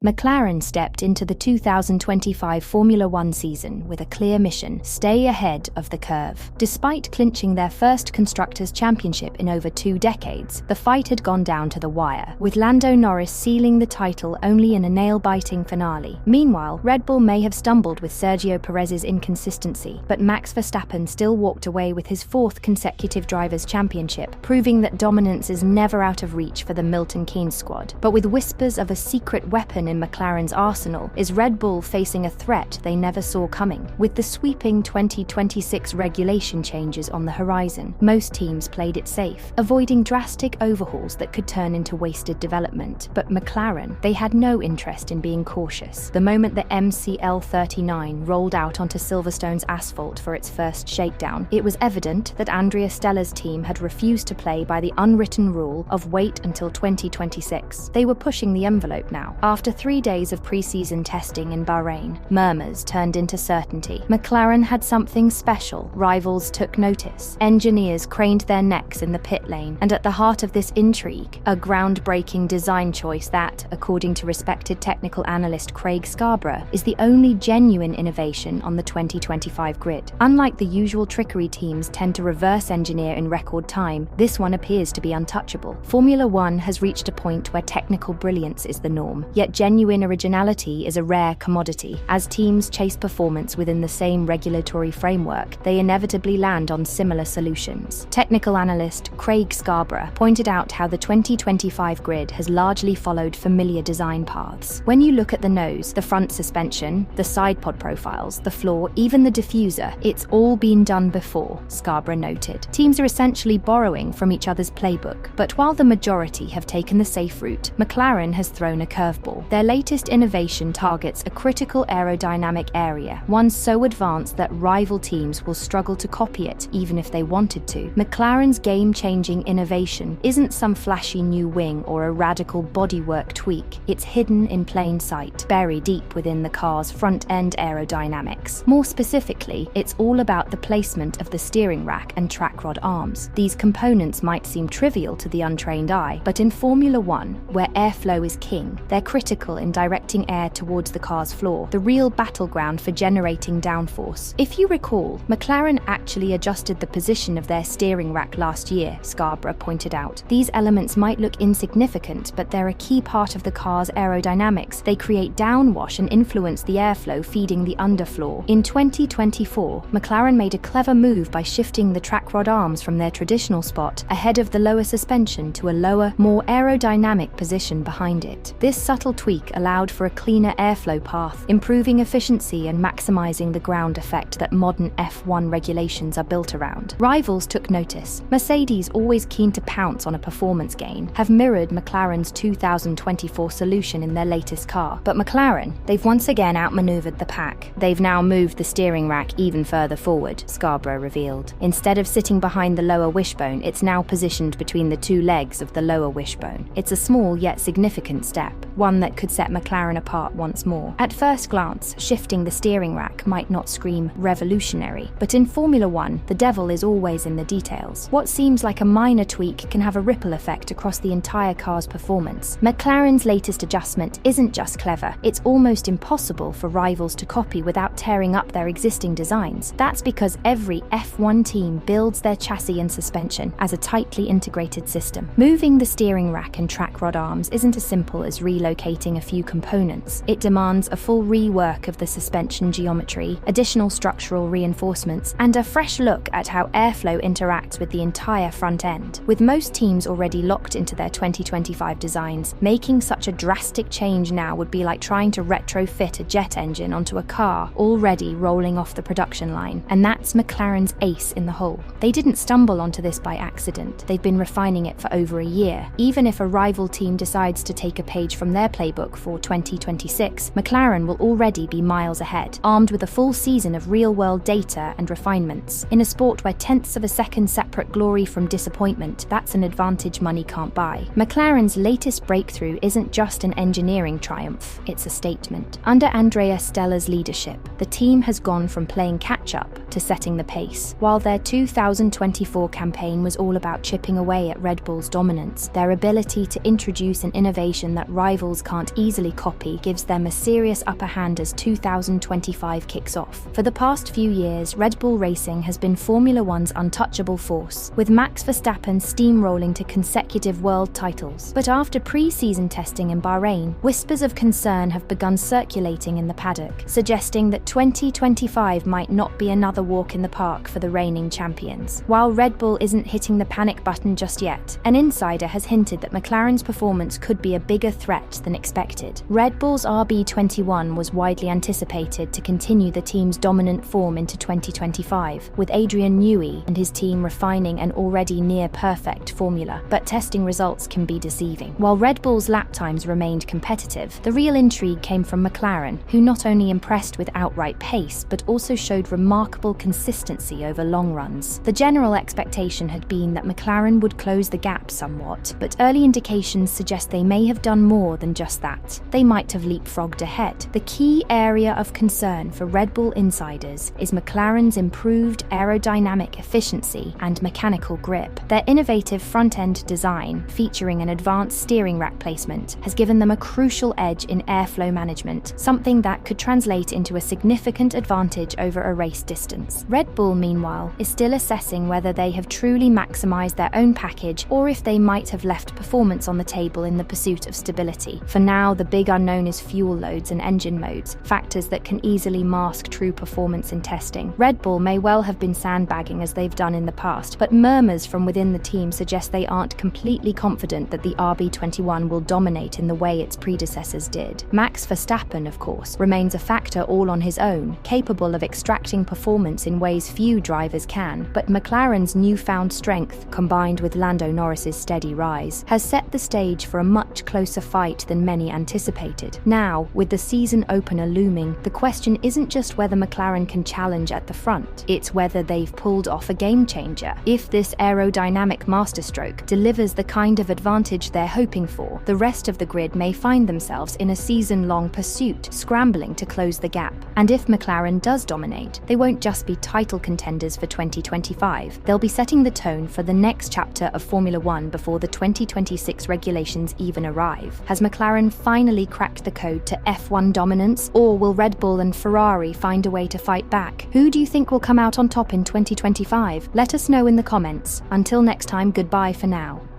McLaren stepped into the 2025 Formula One season with a clear mission: stay ahead of the curve. Despite clinching their first Constructors Championship in over 2 decades, the fight had gone down to the wire, with Lando Norris sealing the title only in a nail-biting finale. Meanwhile, Red Bull may have stumbled with Sergio Perez's inconsistency, but Max Verstappen still walked away with his 4th consecutive Drivers' Championship, proving that dominance is never out of reach for the Milton Keynes squad. But with whispers of a secret weapon in McLaren's arsenal, is Red Bull facing a threat they never saw coming? With the sweeping 2026 regulation changes on the horizon, most teams played it safe, avoiding drastic overhauls that could turn into wasted development. But McLaren, they had no interest in being cautious. The moment the MCL39 rolled out onto Silverstone's asphalt for its first shakedown, it was evident that Andrea Stella's team had refused to play by the unwritten rule of wait until 2026. They were pushing the envelope now. After 3 days of pre-season testing in Bahrain, murmurs turned into certainty. McLaren had something special. Rivals took notice. Engineers craned their necks in the pit lane, and at the heart of this intrigue, a groundbreaking design choice that, according to respected technical analyst Craig Scarborough, is the only genuine innovation on the 2025 grid. Unlike the usual trickery teams tend to reverse engineer in record time, this one appears to be untouchable. Formula One has reached a point where technical brilliance is the norm, yet genuine originality is a rare commodity. As teams chase performance within the same regulatory framework, they inevitably land on similar solutions. Technical analyst Craig Scarborough pointed out how the 2025 grid has largely followed familiar design paths. When you look at the nose, the front suspension, the side pod profiles, the floor, even the diffuser, it's all been done before, Scarborough noted. Teams are essentially borrowing from each other's playbook, but while the majority have taken the safe route, McLaren has thrown a curveball. Their latest innovation targets a critical aerodynamic area, one so advanced that rival teams will struggle to copy it even if they wanted to. McLaren's game-changing innovation isn't some flashy new wing or a radical bodywork tweak. It's hidden in plain sight, buried deep within the car's front-end aerodynamics. More specifically, it's all about the placement of the steering rack and track rod arms. These components might seem trivial to the untrained eye, but in Formula One, where airflow is king, they're critical in directing air towards the car's floor, the real battleground for generating downforce. If you recall, McLaren actually adjusted the position of their steering rack last year, Scarborough pointed out. These elements might look insignificant, but they're a key part of the car's aerodynamics. They create downwash and influence the airflow feeding the underfloor. In 2024, McLaren made a clever move by shifting the track rod arms from their traditional spot ahead of the lower suspension to a lower, more aerodynamic position behind it. This subtle tweak allowed for a cleaner airflow path, improving efficiency and maximizing the ground effect that modern F1 regulations are built around. Rivals took notice. Mercedes, always keen to pounce on a performance gain, have mirrored McLaren's 2024 solution in their latest car. But McLaren, they've once again outmaneuvered the pack. They've now moved the steering rack even further forward, Scarborough revealed. Instead of sitting behind the lower wishbone, it's now positioned between the 2 legs of the lower wishbone. It's a small yet significant step, one that could set McLaren apart once more. At first glance, shifting the steering rack might not scream revolutionary, but in Formula One, the devil is always in the details. What seems like a minor tweak can have a ripple effect across the entire car's performance. McLaren's latest adjustment isn't just clever, it's almost impossible for rivals to copy without tearing up their existing designs. That's because every F1 team builds their chassis and suspension as a tightly integrated system. Moving the steering rack and track rod arms isn't as simple as relocating a few components. It demands a full rework of the suspension geometry, additional structural reinforcements, and a fresh look at how airflow interacts with the entire front end. With most teams already locked into their 2025 designs, making such a drastic change now would be like trying to retrofit a jet engine onto a car already rolling off the production line. And that's McLaren's ace in the hole. They didn't stumble onto this by accident. They've been refining it for over a year. Even if a rival team decides to take a page from their playbook for 2026, McLaren will already be miles ahead, armed with a full season of real-world data and refinements. In a sport where tenths of a second separate glory from disappointment, that's an advantage money can't buy. McLaren's latest breakthrough isn't just an engineering triumph, it's a statement. Under Andrea Stella's leadership, the team has gone from playing catch-up to setting the pace. While their 2024 campaign was all about chipping away at Red Bull's dominance, their ability to introduce an innovation that rivals can't can't easily copy gives them a serious upper hand as 2025 kicks off. For the past few years, Red Bull Racing has been Formula One's untouchable force, with Max Verstappen steamrolling to consecutive world titles. But after pre-season testing in Bahrain, whispers of concern have begun circulating in the paddock, suggesting that 2025 might not be another walk in the park for the reigning champions. While Red Bull isn't hitting the panic button just yet, an insider has hinted that McLaren's performance could be a bigger threat than expected. Red Bull's RB21 was widely anticipated to continue the team's dominant form into 2025, with Adrian Newey and his team refining an already near-perfect formula, but testing results can be deceiving. While Red Bull's lap times remained competitive, the real intrigue came from McLaren, who not only impressed with outright pace, but also showed remarkable consistency over long runs. The general expectation had been that McLaren would close the gap somewhat, but early indications suggest they may have done more than just that. They might have leapfrogged ahead. The key area of concern for Red Bull insiders is McLaren's improved aerodynamic efficiency and mechanical grip. Their innovative front-end design, featuring an advanced steering rack placement, has given them a crucial edge in airflow management, something that could translate into a significant advantage over a race distance. Red Bull, meanwhile, is still assessing whether they have truly maximized their own package or if they might have left performance on the table in the pursuit of stability. For now, the big unknown is fuel loads and engine modes, factors that can easily mask true performance in testing. Red Bull may well have been sandbagging as they've done in the past, but murmurs from within the team suggest they aren't completely confident that the RB21 will dominate in the way its predecessors did. Max Verstappen, of course, remains a factor all on his own, capable of extracting performance in ways few drivers can, but McLaren's newfound strength, combined with Lando Norris's steady rise, has set the stage for a much closer fight than many anticipated. Now, with the season opener looming, the question isn't just whether McLaren can challenge at the front, it's whether they've pulled off a game changer. If this aerodynamic masterstroke delivers the kind of advantage they're hoping for, the rest of the grid may find themselves in a season-long pursuit, scrambling to close the gap. And if McLaren does dominate, they won't just be title contenders for 2025, they'll be setting the tone for the next chapter of Formula One before the 2026 regulations even arrive. Has McLaren finally cracked the code to F1 dominance, or will Red Bull and Ferrari find a way to fight back? Who do you think will come out on top in 2025? Let us know in the comments. Until next time, goodbye for now.